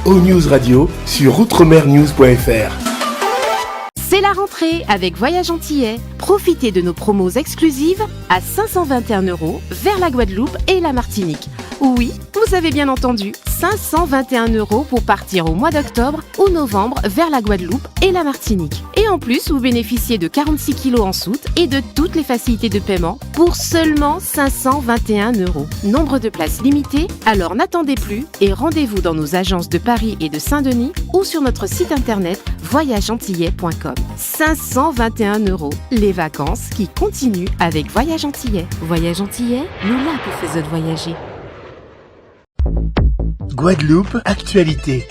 O-News Radio sur outremernews.fr. C'est la rentrée avec Voyage Antillais. Profitez de nos promos exclusives à 521 € vers la Guadeloupe et la Martinique. Oui, vous avez bien entendu, 521 € pour partir au mois d'octobre ou novembre vers la Guadeloupe et la Martinique. Et en plus, vous bénéficiez de 46 kilos en soute et de toutes les facilités de paiement pour seulement 521 €. Nombre de places limitées, alors n'attendez plus et rendez-vous dans nos agences de Paris et de Saint-Denis ou sur notre site internet voyageantillais.com. 521 €. Les vacances qui continuent avec Voyage Antillais. Voyage Antillais, nous là pour faire voyager. Guadeloupe, actualité.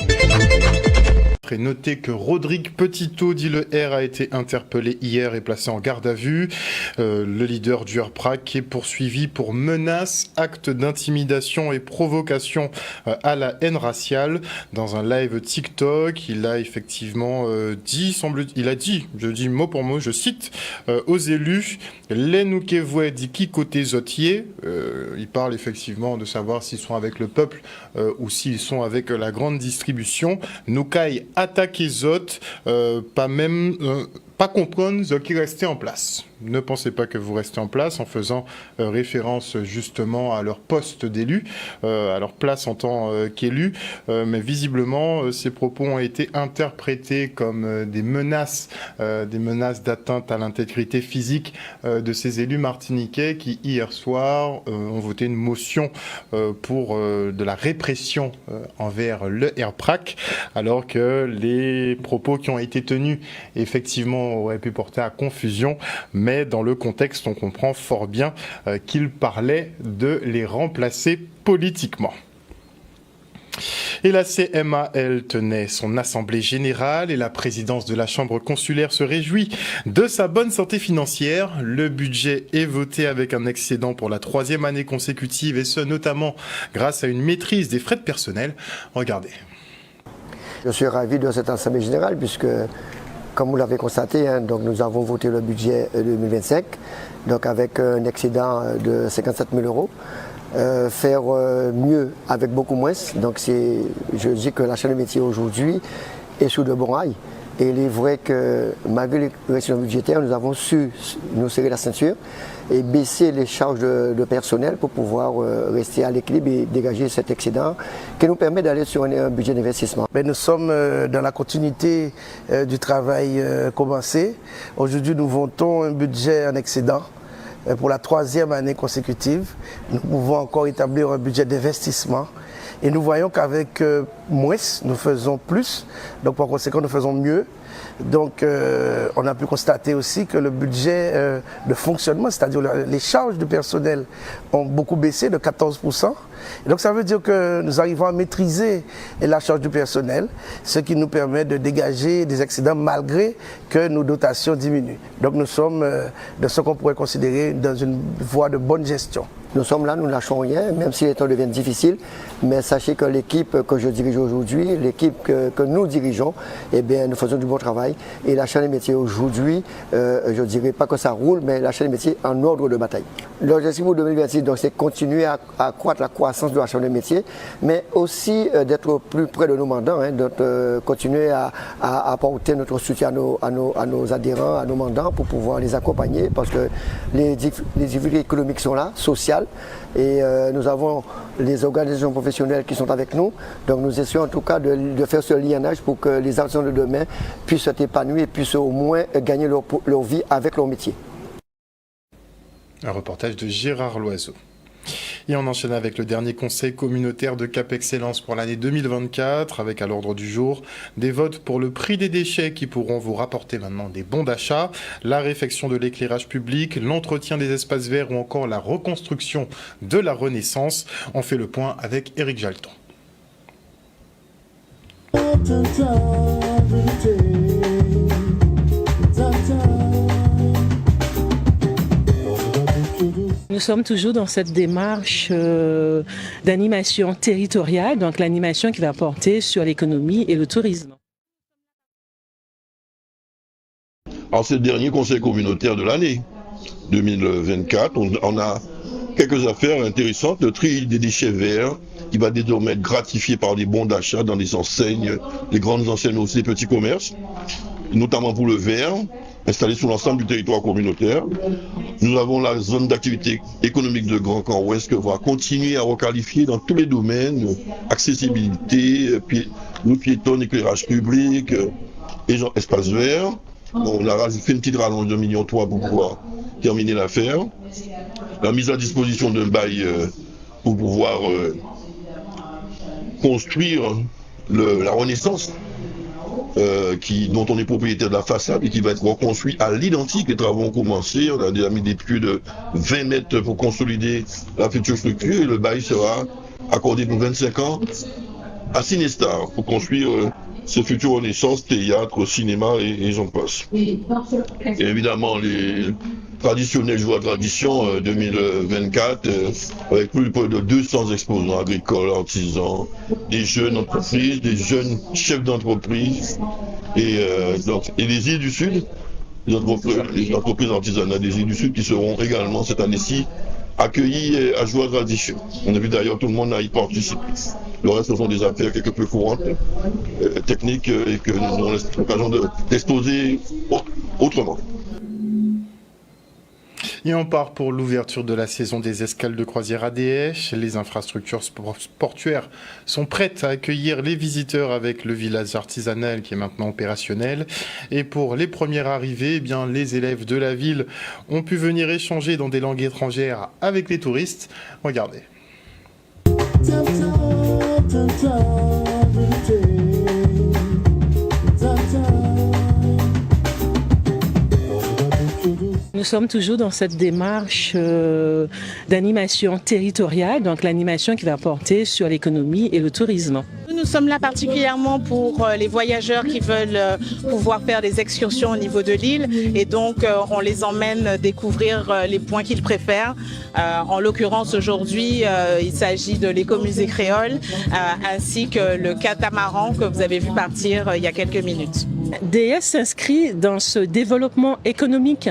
Notez que Rodrigue Petitot, dit le R, a été interpellé hier et placé en garde à vue. Le leader du RPRAC est poursuivi pour menaces, actes d'intimidation et provocation à la haine raciale. Dans un live TikTok, il a effectivement je dis mot pour mot, je cite, aux élus, les noukevoué dit qui côté zotier. Il parle effectivement de savoir s'ils sont avec le peuple ou s'ils sont avec la grande distribution. Noukai attaquer Zot, pas comprendre ce qui restait en place. Ne pensez pas que vous restez en place en faisant référence justement à leur poste d'élu, à leur place en tant qu'élu. Mais visiblement, ces propos ont été interprétés comme des menaces d'atteinte à l'intégrité physique de ces élus martiniquais qui, hier soir, ont voté une motion pour de la répression envers le RPRAC, alors que les propos qui ont été tenus, effectivement, auraient pu porter à confusion, mais dans le contexte, on comprend fort bien qu'il parlait de les remplacer politiquement. Et la CMAL tenait son assemblée générale et la présidence de la chambre consulaire se réjouit de sa bonne santé financière. Le budget est voté avec un excédent pour la 3e année consécutive et ce notamment grâce à une maîtrise des frais de personnel. Regardez. Je suis ravi de cette assemblée générale puisque, comme vous l'avez constaté, donc nous avons voté le budget 2025, donc avec un excédent de 57 000 €. Faire mieux avec beaucoup moins. Donc je dis que la chaîne de métier aujourd'hui est sur de bons rails. Et il est vrai que malgré les restrictions budgétaires, nous avons su nous serrer la ceinture et baisser les charges de personnel pour pouvoir rester à l'équilibre et dégager cet excédent qui nous permet d'aller sur un budget d'investissement. Nous sommes dans la continuité du travail commencé. Aujourd'hui, nous votons un budget en excédent pour la 3e année consécutive. Nous pouvons encore établir un budget d'investissement. Et nous voyons qu'avec moins, nous faisons plus. Donc par conséquent, nous faisons mieux. Donc on a pu constater aussi que le budget de fonctionnement, c'est-à-dire les charges de personnel, ont beaucoup baissé de 14%. Et donc ça veut dire que nous arrivons à maîtriser la charge du personnel, ce qui nous permet de dégager des excédents malgré que nos dotations diminuent. Donc nous sommes de ce qu'on pourrait considérer dans une voie de bonne gestion. Nous sommes là, nous ne lâchons rien, même si les temps deviennent difficiles. Mais sachez que l'équipe que je dirige aujourd'hui, l'équipe que nous dirigeons, eh bien, nous faisons du bon travail. Et la chaîne des métiers aujourd'hui, je ne dirais pas que ça roule, mais la chaîne des métiers en ordre de bataille. L'objectif pour 2026, c'est continuer à accroître la croissance de la chaîne des métiers, mais aussi d'être plus près de nos mandants, de continuer à apporter notre soutien à nos adhérents, à nos mandants pour pouvoir les accompagner, parce que les difficultés économiques sont là, sociales. Et nous avons les organisations professionnelles qui sont avec nous. Donc nous essayons en tout cas de faire ce lienage pour que les artisans de demain puissent s'épanouir et puissent au moins gagner leur vie avec leur métier. Un reportage de Gérard Loiseau. Et on enchaîne avec le dernier conseil communautaire de Cap Excellence pour l'année 2024, avec à l'ordre du jour des votes pour le prix des déchets qui pourront vous rapporter maintenant des bons d'achat, la réfection de l'éclairage public, l'entretien des espaces verts ou encore la reconstruction de la Renaissance. On fait le point avec Éric Jalton. Nous sommes toujours dans cette démarche d'animation territoriale, donc l'animation qui va porter sur l'économie et le tourisme. Alors c'est le dernier conseil communautaire de l'année 2024. On a quelques affaires intéressantes, le tri des déchets verts, qui va désormais être gratifié par des bons d'achat dans des enseignes, les grandes enseignes aussi, les petits commerces, notamment pour le verre, installé sur l'ensemble du territoire communautaire. Nous avons la zone d'activité économique de Grand Camp Ouest que va continuer à requalifier dans tous les domaines, accessibilité, route piétonne, éclairage public, et espace vert. On a fait une petite rallonge de 1,3 million pour pouvoir terminer l'affaire. La mise à disposition d'un bail pour pouvoir construire la Renaissance, dont on est propriétaire de la façade et qui va être reconstruit à l'identique. Les travaux ont commencé, on a déjà mis des plus de 20 mètres pour consolider la future structure et le bail sera accordé pour 25 ans à Cinestar pour construire ce futur Renaissance, théâtre, cinéma et j'en passe. Et évidemment, les traditionnels jours à tradition 2024, avec plus de 200 exposants agricoles, artisans, des jeunes entreprises, des jeunes chefs d'entreprise et les îles du Sud, les entreprises artisanales des îles du Sud qui seront également cette année-ci accueillis à joie tradition. On a vu d'ailleurs tout le monde à y participer. Le reste, ce sont des affaires quelque peu courantes, techniques, et que nous aurons l'occasion d'exposer autrement. Et on part pour l'ouverture de la saison des escales de croisière ADH. Les infrastructures portuaires sont prêtes à accueillir les visiteurs avec le village artisanal qui est maintenant opérationnel. Et pour les premières arrivées, eh bien, les élèves de la ville ont pu venir échanger dans des langues étrangères avec les touristes. Regardez. Nous sommes toujours dans cette démarche d'animation territoriale, donc l'animation qui va porter sur l'économie et le tourisme. Nous sommes là particulièrement pour les voyageurs qui veulent pouvoir faire des excursions au niveau de l'île et donc on les emmène découvrir les points qu'ils préfèrent. En l'occurrence aujourd'hui, il s'agit de l'écomusée créole ainsi que le catamaran que vous avez vu partir il y a quelques minutes. DS s'inscrit dans ce développement économique.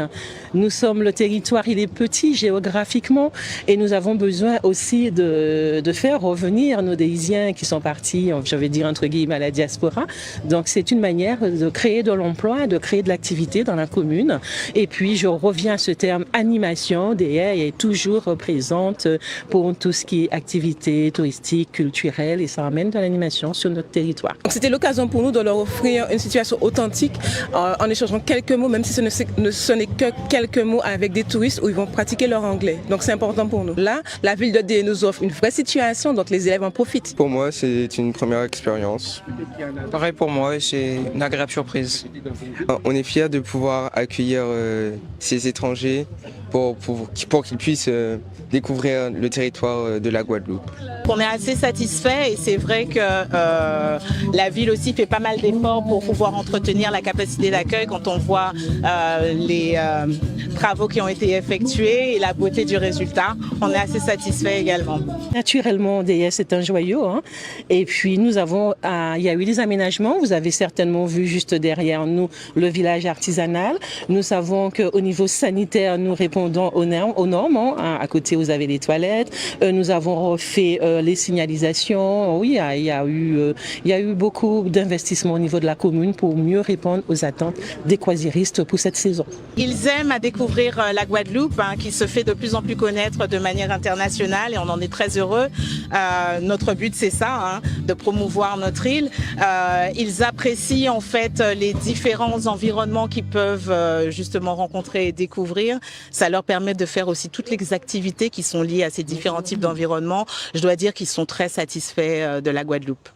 Nous sommes le territoire, il est petit géographiquement et nous avons besoin aussi de faire revenir nos Déisiens qui sont partis, je vais dire entre guillemets, à la diaspora. Donc c'est une manière de créer de l'emploi, de créer de l'activité dans la commune. Et puis je reviens à ce terme animation, DS est toujours présente pour tout ce qui est activité touristique, culturelle et ça amène de l'animation sur notre territoire. C'était l'occasion pour nous de leur offrir une situation authentique en échangeant quelques mots, même si ce n'est que quelques mots avec des touristes où ils vont pratiquer leur anglais. Donc c'est important pour nous. Là, la ville de D nous offre une vraie situation, donc les élèves en profitent. Pour moi, c'est une première expérience. Pareil pour moi, c'est une agréable surprise. On est fiers de pouvoir accueillir ces étrangers pour qu'ils puissent découvrir le territoire de la Guadeloupe. On est assez satisfait et c'est vrai que la ville aussi fait pas mal d'efforts pour pouvoir entretenir la capacité d'accueil quand on voit les travaux qui ont été effectués et la beauté du résultat. On est assez satisfait également. Naturellement, DS est un joyau. Et puis il y a eu des aménagements. Vous avez certainement vu juste derrière nous le village artisanal. Nous savons qu'au niveau sanitaire, nous répondons aux normes. À côté, vous avez les toilettes. Nous avons refait les signalisations. Oui, il y a eu beaucoup d'investissements au niveau de la commune pour mieux répondre aux attentes des croisiéristes pour cette saison. Ils aiment à découvrir la Guadeloupe, qui se fait de plus en plus connaître de manière internationale et on en est très heureux. Notre but, c'est ça, de promouvoir notre île. Ils apprécient en fait les différents environnements qu'ils peuvent justement rencontrer et découvrir. Ça leur permet de faire aussi toutes les activités qui sont liées à ces différents types d'environnements. Je dois dire qu'ils sont très satisfaits de la Guadeloupe.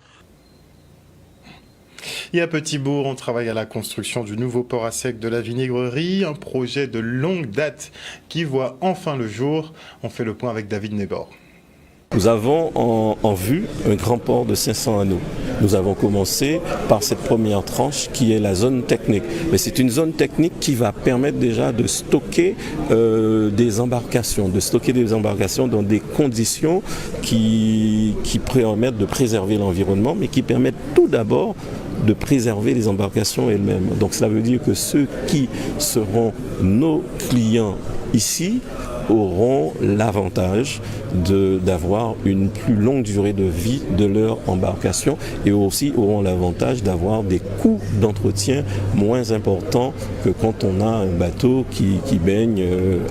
Et à Petit-Bourg, on travaille à la construction du nouveau port à sec de la vinaigrerie, un projet de longue date qui voit enfin le jour. On fait le point avec David Nebor. Nous avons en vue un grand port de 500 anneaux. Nous avons commencé par cette première tranche qui est la zone technique. Mais c'est une zone technique qui va permettre déjà de stocker des embarcations dans des conditions qui permettent de préserver l'environnement, mais qui permettent tout d'abord de préserver les embarcations elles-mêmes. Donc cela veut dire que ceux qui seront nos clients ici auront l'avantage d'avoir une plus longue durée de vie de leur embarcation et aussi auront l'avantage d'avoir des coûts d'entretien moins importants que quand on a un bateau qui baigne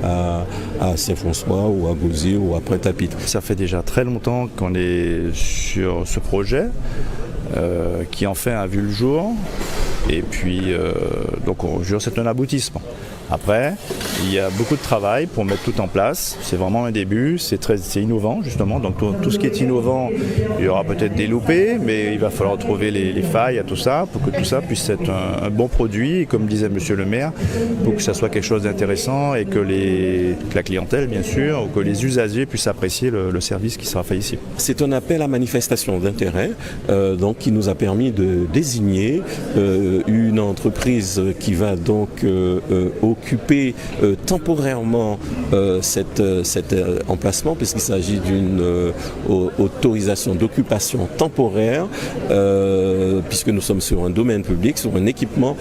à Saint-François ou à Gauzier ou à Pointe-à-Pitre. Ça fait déjà très longtemps qu'on est sur ce projet qui enfin a vu le jour et puis donc on jure c'est un aboutissement. Après, il y a beaucoup de travail pour mettre tout en place. C'est vraiment un début, c'est innovant justement. Donc tout ce qui est innovant, il y aura peut-être des loupés, mais il va falloir trouver les failles à tout ça pour que tout ça puisse être un bon produit. Et comme disait Monsieur le maire, pour que ça soit quelque chose d'intéressant et que la clientèle, bien sûr, ou que les usagers puissent apprécier le service qui sera fait ici. C'est un appel à manifestation d'intérêt donc qui nous a permis de désigner une entreprise qui va donc occuper temporairement cet emplacement puisqu'il s'agit d'une autorisation d'occupation temporaire puisque nous sommes sur un domaine public, sur un équipement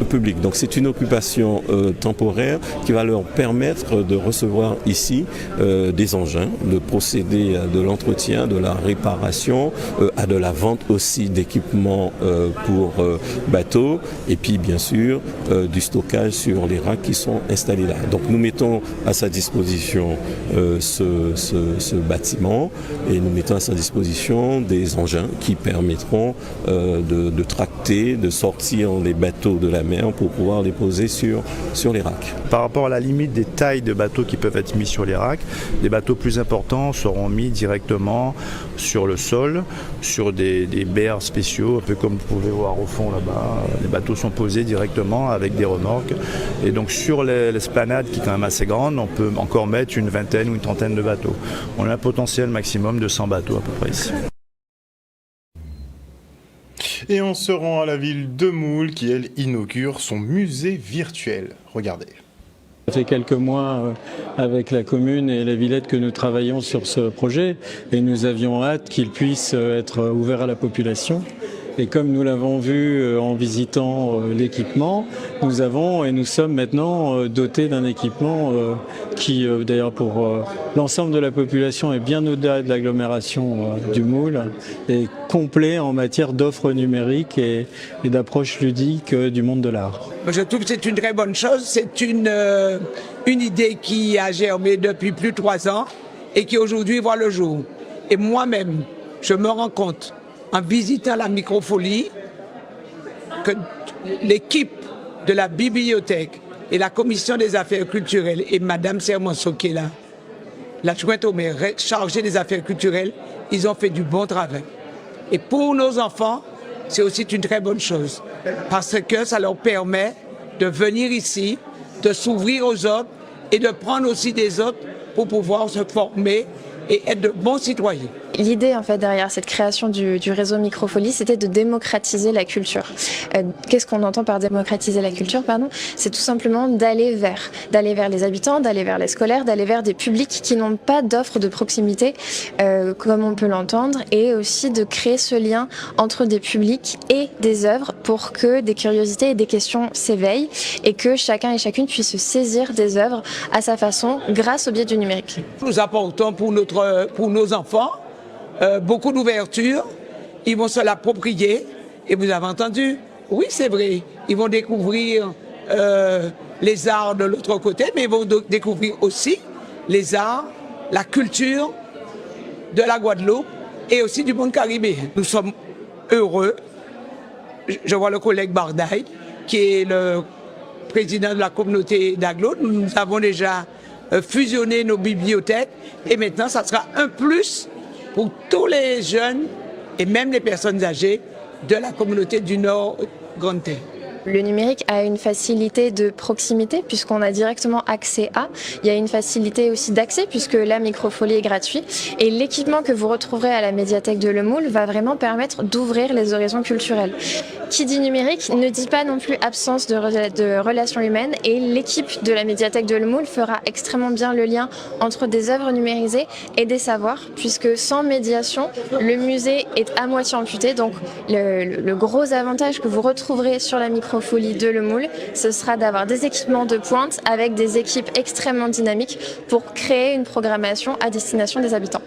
public. Donc c'est une occupation temporaire qui va leur permettre de recevoir ici des engins, de procéder à de l'entretien, de la réparation, à de la vente aussi d'équipements pour bateaux et puis bien sûr du stockage sur les racks qui sont installés là. Donc nous mettons à sa disposition ce bâtiment et nous mettons à sa disposition des engins qui permettront de tracter, de sortir les bateaux de la mer pour pouvoir les poser sur les racks. Par rapport à la limite des tailles de bateaux qui peuvent être mis sur les racks, les bateaux plus importants seront mis directement sur le sol, sur des berres spéciaux, un peu comme vous pouvez voir au fond là-bas. Les bateaux sont posés directement avec des remorques. Et donc sur l'esplanade qui est quand même assez grande, on peut encore mettre une vingtaine ou une trentaine de bateaux. On a un potentiel maximum de 100 bateaux à peu près ici. Et on se rend à la ville de Moule qui, elle, inaugure son musée virtuel. Regardez. Ça fait quelques mois avec la commune et la Villette que nous travaillons sur ce projet et nous avions hâte qu'il puisse être ouvert à la population. Et comme nous l'avons vu en visitant l'équipement, nous sommes maintenant dotés d'un équipement qui, d'ailleurs pour l'ensemble de la population est bien au-delà de l'agglomération du Moule, est complet en matière d'offres numériques et d'approches ludiques du monde de l'art. Je trouve que c'est une très bonne chose, c'est une idée qui a germé depuis plus de 3 ans et qui aujourd'hui voit le jour. Et moi-même, je me rends compte en visitant la microfolie que l'équipe de la bibliothèque et la commission des affaires culturelles et Madame Sermonceau qui est là, l'adjointe au maire chargée des affaires culturelles, ils ont fait du bon travail. Et pour nos enfants, c'est aussi une très bonne chose parce que ça leur permet de venir ici, de s'ouvrir aux autres et de prendre aussi des autres pour pouvoir se former et être de bons citoyens. L'idée en fait derrière cette création du réseau Microfolie, c'était de démocratiser la culture. Qu'est-ce qu'on entend par démocratiser la culture, pardon ? C'est tout simplement d'aller vers les habitants, d'aller vers les scolaires, d'aller vers des publics qui n'ont pas d'offres de proximité, comme on peut l'entendre, et aussi de créer ce lien entre des publics et des œuvres pour que des curiosités et des questions s'éveillent et que chacun et chacune puisse se saisir des œuvres à sa façon grâce au biais du numérique. Nous apportons pour nos enfants beaucoup d'ouverture, ils vont se l'approprier et vous avez entendu, oui c'est vrai, ils vont découvrir les arts de l'autre côté, mais ils vont découvrir aussi les arts, la culture de la Guadeloupe et aussi du monde caribéen. Nous sommes heureux, je vois le collègue Bardaï qui est le président de la communauté d'Aglo, nous avons déjà fusionné nos bibliothèques et maintenant ça sera un plus pour tous les jeunes et même les personnes âgées de la communauté du Nord Grande Terre. Le numérique a une facilité de proximité puisqu'on a directement accès à. Il y a une facilité aussi d'accès puisque la microfolie est gratuite. Et l'équipement que vous retrouverez à la médiathèque de Le Moule va vraiment permettre d'ouvrir les horizons culturels. Qui dit numérique ne dit pas non plus absence de relations humaines et l'équipe de la médiathèque de Le Moule fera extrêmement bien le lien entre des œuvres numérisées et des savoirs puisque sans médiation, le musée est à moitié amputé. Donc le gros avantage que vous retrouverez sur la microfolie Microfolie de Le Moule, ce sera d'avoir des équipements de pointe avec des équipes extrêmement dynamiques pour créer une programmation à destination des habitants.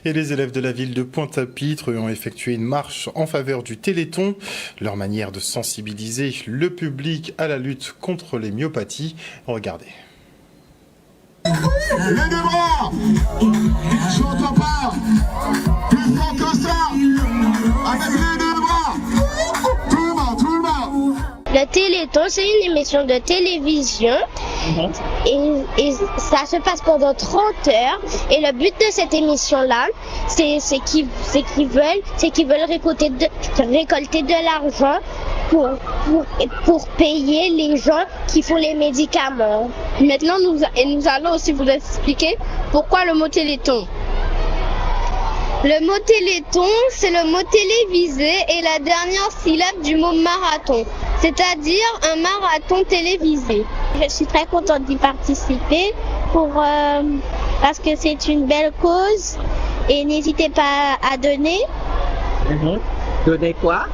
Et les élèves de la ville de Pointe-à-Pitre ont effectué une marche en faveur du Téléthon. Leur manière de sensibiliser le public à la lutte contre les myopathies. Regardez. Les deux bras, je n'entends pas, plus fort que ça, avec les deux bras, tout le monde. Le Téléthon, c'est une émission de télévision et ça se passe pendant 30 heures. Et le but de cette émission-là, c'est qu'ils veulent récolter de l'argent pour payer les gens qui font les médicaments. Maintenant, nous allons aussi vous expliquer pourquoi le mot Téléthon. Le mot Téléthon, c'est le mot télévisé et la dernière syllabe du mot marathon, c'est-à-dire un marathon télévisé. Je suis très contente d'y participer parce que c'est une belle cause et n'hésitez pas à donner. Donner quoi?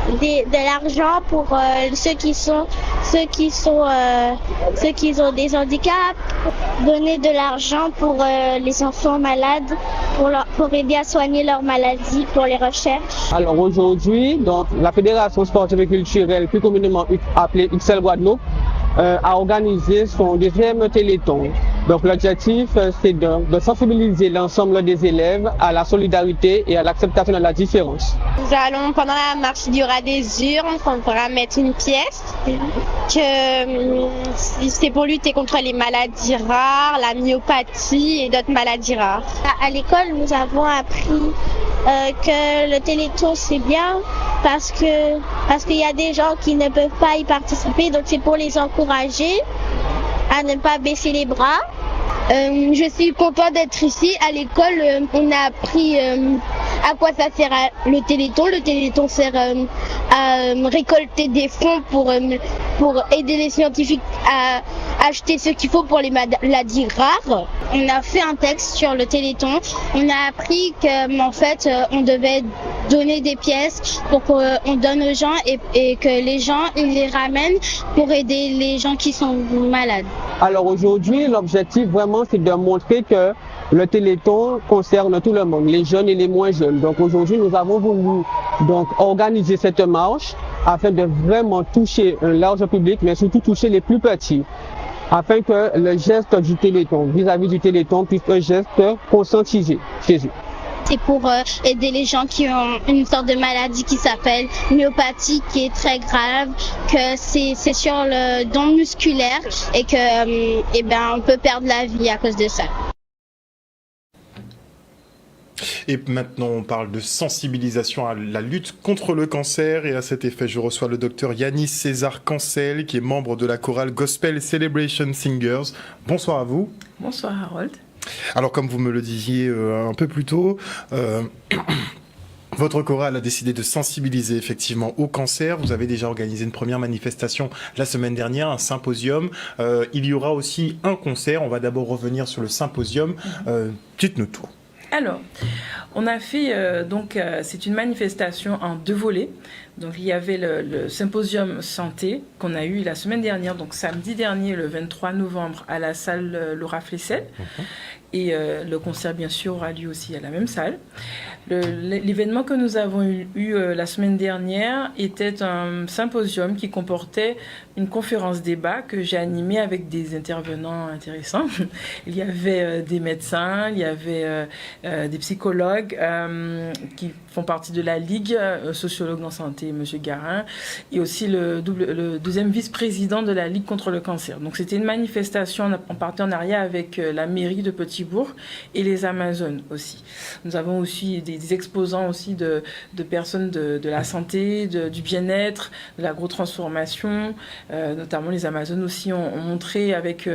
De l'argent pour ceux qui ont des handicaps, donner de l'argent pour les enfants malades, pour aider à soigner leurs maladies, pour les recherches. Alors aujourd'hui, donc la Fédération sportive et culturelle, plus communément appelée XL Guadeloupe, a organisé son deuxième Téléthon. Donc l'objectif, c'est de sensibiliser l'ensemble des élèves à la solidarité et à l'acceptation de la différence. Nous allons, pendant la marche, il y aura des urnes qu'on pourra mettre une pièce, que c'est pour lutter contre les maladies rares, la myopathie et d'autres maladies rares. À l'école, nous avons appris que le Téléthon c'est bien parce qu'il y a des gens qui ne peuvent pas y participer, donc c'est pour les encourager à ne pas baisser les bras. Je suis contente d'être ici. À l'école, on a appris à quoi ça sert le Téléthon. Le Téléthon sert à récolter des fonds pour aider les scientifiques à acheter ce qu'il faut pour les maladies rares. On a fait un texte sur le Téléthon. On a appris qu'en fait, on devait donner des pièces pour qu'on donne aux gens et que les gens ils les ramènent pour aider les gens qui sont malades. Alors aujourd'hui, l'objectif vraiment c'est de montrer que le Téléthon concerne tout le monde, les jeunes et les moins jeunes. Donc aujourd'hui, nous avons voulu donc organiser cette marche afin de vraiment toucher un large public, mais surtout toucher les plus petits, afin que le geste du Téléthon, vis-à-vis du Téléthon, puisse être un geste conscientisé chez eux. C'est pour aider les gens qui ont une sorte de maladie qui s'appelle myopathie, qui est très grave, que c'est sur le don musculaire et que on peut perdre la vie à cause de ça. Et maintenant, on parle de sensibilisation à la lutte contre le cancer. Et à cet effet, je reçois le docteur Yanis César Cancel, qui est membre de la chorale Gospel Celebration Singers. Bonsoir à vous. Bonsoir Harold. Alors, comme vous me le disiez un peu plus tôt, votre chorale a décidé de sensibiliser effectivement au cancer. Vous avez déjà organisé une première manifestation la semaine dernière, un symposium. Il y aura aussi un concert. On va d'abord revenir sur le symposium. Dites-nous tout. Alors, on a fait, c'est une manifestation en 2 volets. Donc, il y avait le symposium santé qu'on a eu la semaine dernière, donc samedi dernier, le 23 novembre, à la salle Laura Flessel. Et le concert, bien sûr, aura lieu aussi à la même salle. L'événement que nous avons eu la semaine dernière était un symposium qui comportait une conférence débat que j'ai animée avec des intervenants intéressants. Il y avait des médecins, il y avait des psychologues qui font partie de la Ligue, sociologue en santé, M. Garin, et aussi le deuxième vice-président de la Ligue contre le cancer. Donc c'était une manifestation en partenariat avec la mairie de Petit-Bourg et les Amazones aussi. Nous avons aussi des exposants aussi de personnes de la santé, du bien-être, de l'agro-transformation. Notamment les Amazones aussi ont montré avec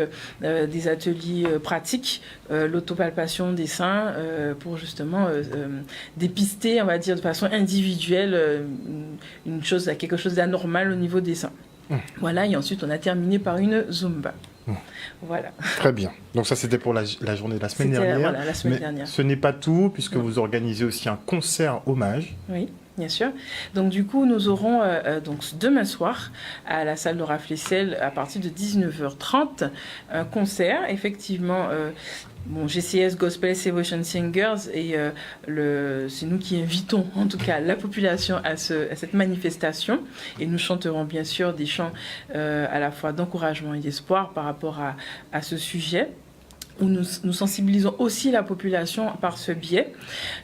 des ateliers pratiques l'autopalpation des seins pour justement dépister, on va dire de façon individuelle, quelque chose d'anormal au niveau des seins. Voilà, et ensuite on a terminé par une Zumba. Voilà. Très bien. Donc ça, c'était pour la journée de la semaine dernière. Voilà, la semaine dernière. Ce n'est pas tout, puisque vous organisez aussi un concert hommage. Oui. Bien sûr. Donc du coup, nous aurons donc demain soir à la salle Laura Flessel à partir de 19h30 un concert. Effectivement, GCS Gospel Celebration Singers et c'est nous qui invitons en tout cas la population à cette manifestation et nous chanterons bien sûr des chants à la fois d'encouragement et d'espoir par rapport à ce sujet, où nous sensibilisons aussi la population par ce biais.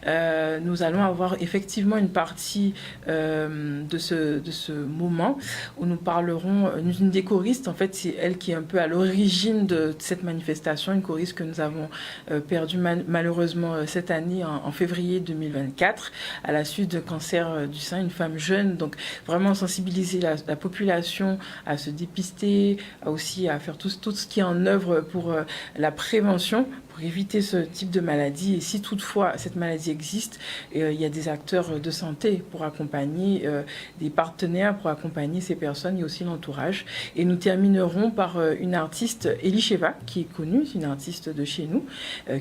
Nous allons avoir effectivement une partie de ce moment où nous parlerons, une des choristes, en fait c'est elle qui est un peu à l'origine de cette manifestation, une choriste que nous avons perdue malheureusement cette année en février 2024 à la suite d'un cancer du sein, une femme jeune. Donc vraiment sensibiliser la population à se dépister, aussi à faire tout ce qui est en œuvre pour la prévention, pour éviter ce type de maladie. Et si toutefois cette maladie existe, il y a des acteurs de santé pour accompagner, des partenaires pour accompagner ces personnes et aussi l'entourage. Et nous terminerons par une artiste, Elisheva, qui est connue, c'est une artiste de chez nous,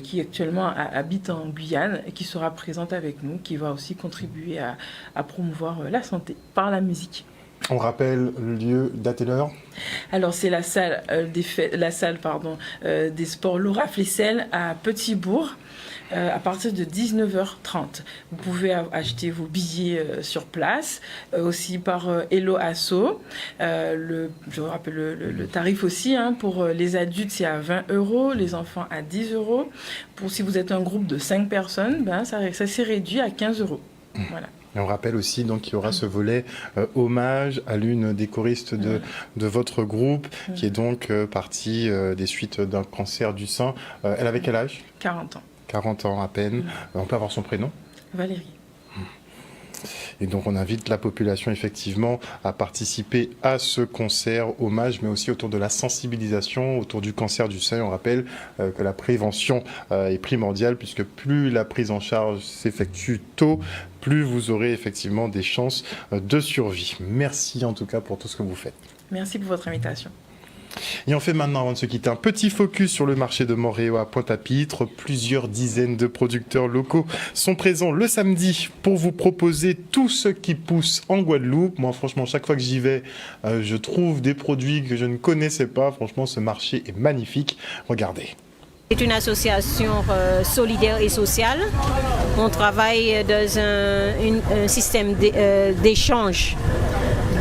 qui actuellement habite en Guyane et qui sera présente avec nous, qui va aussi contribuer à promouvoir la santé par la musique. On rappelle le lieu, date et l'heure. Alors c'est la salle des sports Laura Flessel à Petit-Bourg à partir de 19h30. Vous pouvez acheter vos billets sur place, aussi par Hello Asso. Je vous rappelle le tarif aussi, pour les adultes c'est à 20 €, les enfants à 10 €. Si vous êtes un groupe de 5 personnes, ça s'est réduit à 15 €. Voilà. Et on rappelle aussi donc qu'il y aura ce volet hommage à l'une des choristes de votre groupe, qui est donc partie des suites d'un cancer du sein. Elle avait quel âge ? 40 ans. 40 ans à peine. On peut avoir son prénom ? Valérie. Et donc on invite la population effectivement à participer à ce concert hommage, mais aussi autour de la sensibilisation, autour du cancer du sein. On rappelle que la prévention est primordiale, puisque plus la prise en charge s'effectue tôt, plus vous aurez effectivement des chances de survie. Merci en tout cas pour tout ce que vous faites. Merci pour votre invitation. Et on fait maintenant, avant de se quitter, un petit focus sur le marché de Montréal à Pointe-à-Pitre. Plusieurs dizaines de producteurs locaux sont présents le samedi pour vous proposer tout ce qui pousse en Guadeloupe. Moi, franchement, chaque fois que j'y vais, je trouve des produits que je ne connaissais pas. Franchement, ce marché est magnifique. Regardez. C'est une association solidaire et sociale. On travaille dans un système d'échange.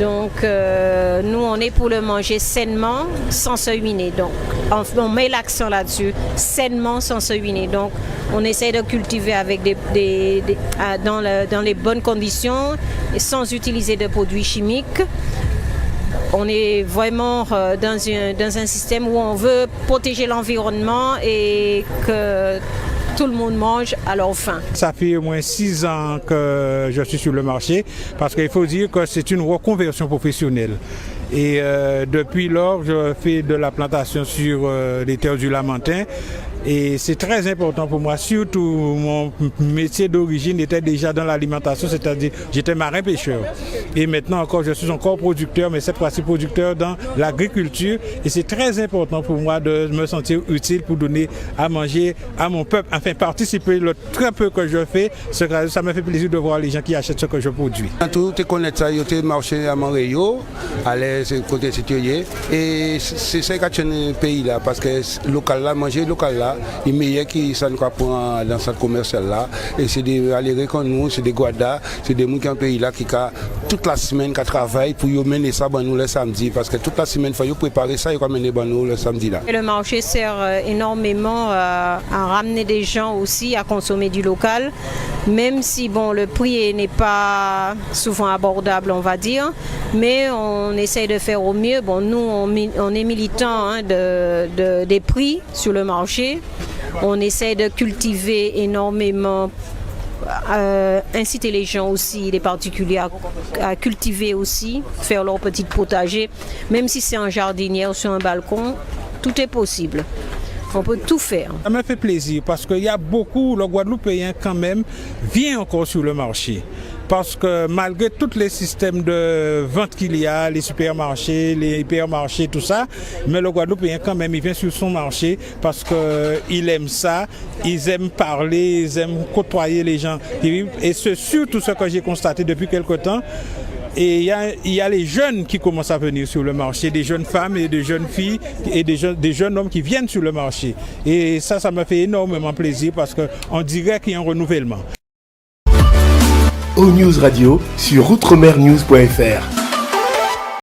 Donc, nous, on est pour le manger sainement, sans se ruiner. Donc, on met l'accent là-dessus, sainement, sans se ruiner. Donc, on essaie de cultiver avec dans les bonnes conditions et sans utiliser de produits chimiques. On est vraiment dans un système où on veut protéger l'environnement et que tout le monde mange à leur faim. Ça fait au moins 6 ans que je suis sur le marché parce qu'il faut dire que c'est une reconversion professionnelle. Et depuis lors, je fais de la plantation sur les terres du Lamentin. Et c'est très important pour moi, surtout mon métier d'origine était déjà dans l'alimentation, c'est-à-dire j'étais marin-pêcheur. Et maintenant encore, je suis encore producteur, mais cette fois-ci producteur dans l'agriculture. Et c'est très important pour moi de me sentir utile pour donner à manger à mon peuple, enfin participer le très peu que je fais. Ça me fait plaisir de voir les gens qui achètent ce que je produis. Tout est connaître ça, il y a marché à Montréal, à l'aise côté situé. Et c'est ça qui a le pays là, parce que local là, manger local là, les meilleurs qui ça nous prend dans cette commerciale là, et c'est des alérés comme nous, c'est des guadas, c'est des gens qui ont un pays là qui a toute la semaine qui travaillent pour mener ça pour nous le samedi, parce que toute la semaine il faut préparer ça et mener pour nous le samedi là. Et le marché sert énormément à ramener des gens aussi à consommer du local, même si bon le prix n'est pas souvent abordable on va dire, mais on essaye de faire au mieux. Bon nous on est militants des prix sur le marché. On essaie de cultiver énormément, inciter les gens aussi, les particuliers à cultiver aussi, faire leur petit potager, même si c'est en jardinière ou sur un balcon, tout est possible. On peut tout faire. Ça me fait plaisir parce qu'il y a beaucoup, le Guadeloupéen quand même vient encore sur le marché. Parce que malgré tous les systèmes de vente qu'il y a, les supermarchés, les hypermarchés, tout ça, mais le Guadeloupéen quand même, il vient sur son marché parce qu'il aime ça, ils aiment parler, ils aiment côtoyer les gens qui vivent. Et c'est surtout ce que j'ai constaté depuis quelque temps. Et il y a les jeunes qui commencent à venir sur le marché, des jeunes femmes et des jeunes filles et des jeunes hommes qui viennent sur le marché. Et ça me fait énormément plaisir parce qu'on dirait qu'il y a un renouvellement. O-News Radio sur outremernews.fr.